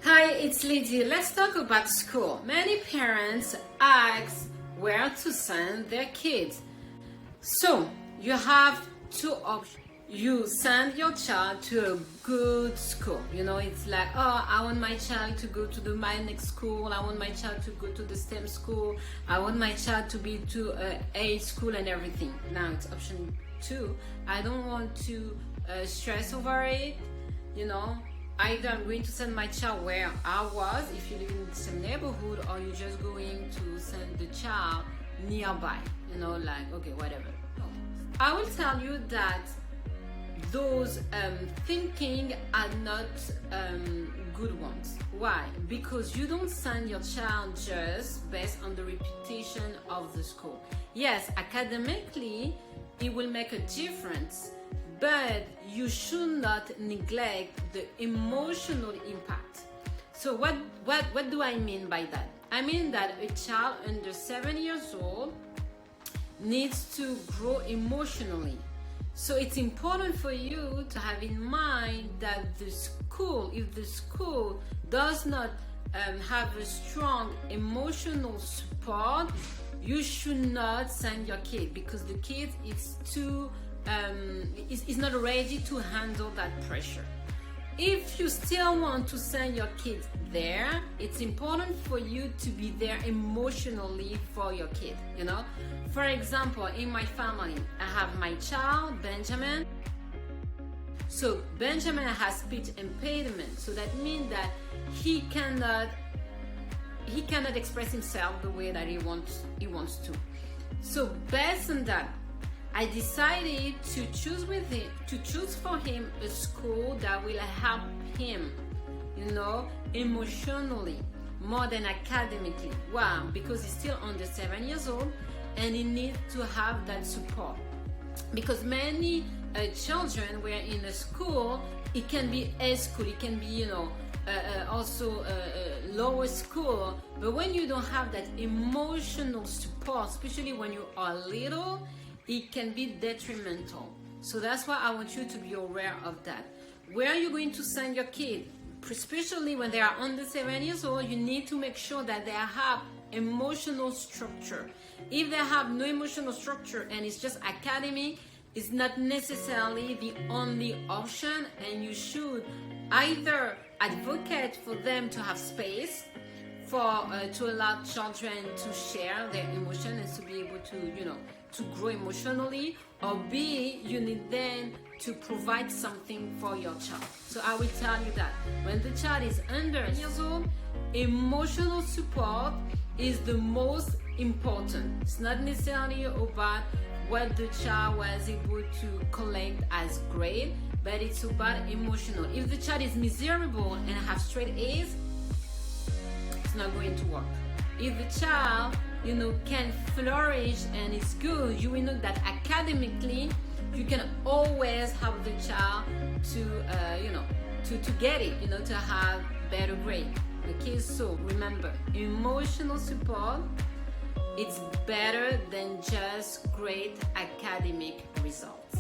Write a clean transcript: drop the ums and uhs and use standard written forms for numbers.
Hi, it's Lydie. Let's talk about school. Many parents ask where to send their kids. So you have two options. You send your child to a good school. It's like, oh, I want my child to go to my next school. I want my child to go to the STEM school. I want my child to be to A school and everything. Now it's option two. I don't want to stress over it. Either I'm going to send my child where I was, if you live in the same neighborhood, or you're just going to send the child nearby. Like, okay, whatever. I will tell you that those thinking are not good ones. Why? Because you don't send your child just based on the reputation of the school. Yes, academically, it will make a difference, but you should not neglect the emotional impact. So what do I mean by that? I mean that a child under 7 years old needs to grow emotionally. So it's important for you to have in mind that the school, if the school does not have a strong emotional support, you should not send your kid, because the kid is not ready to handle that pressure. If you still want to send your kids there, it's important for you to be there emotionally for your kid. For example, in my family, I have my child Benjamin. So Benjamin has speech impediment, so that means that he cannot express himself the way that he wants to. So based on that, I decided to choose for him a school that will help him, emotionally more than academically. Why? Because he's still under 7 years old and he needs to have that support. Because many children were in a school, it can be a school, it can be, also a lower school, but when you don't have that emotional support, especially when you are little, it can be detrimental. So that's why I want you to be aware of that. Where are you going to send your kid? Especially when they are under 7 years old, you need to make sure that they have emotional structure. If they have no emotional structure and it's just academic, it's not necessarily the only option, and you should either advocate for them to have space to allow children to share their emotion and to be able to grow emotionally, or B, you need then to provide something for your child. So I will tell you that when the child is under years old, emotional support is the most important. It's not necessarily about what the child was able to collect as grade, but it's about emotional. If the child is miserable and have straight A's, it's not going to work. If the child can flourish and is good, you will know that academically you can always help the child to get it, to have better grade. Okay, so remember, emotional support, it's better than just great academic results.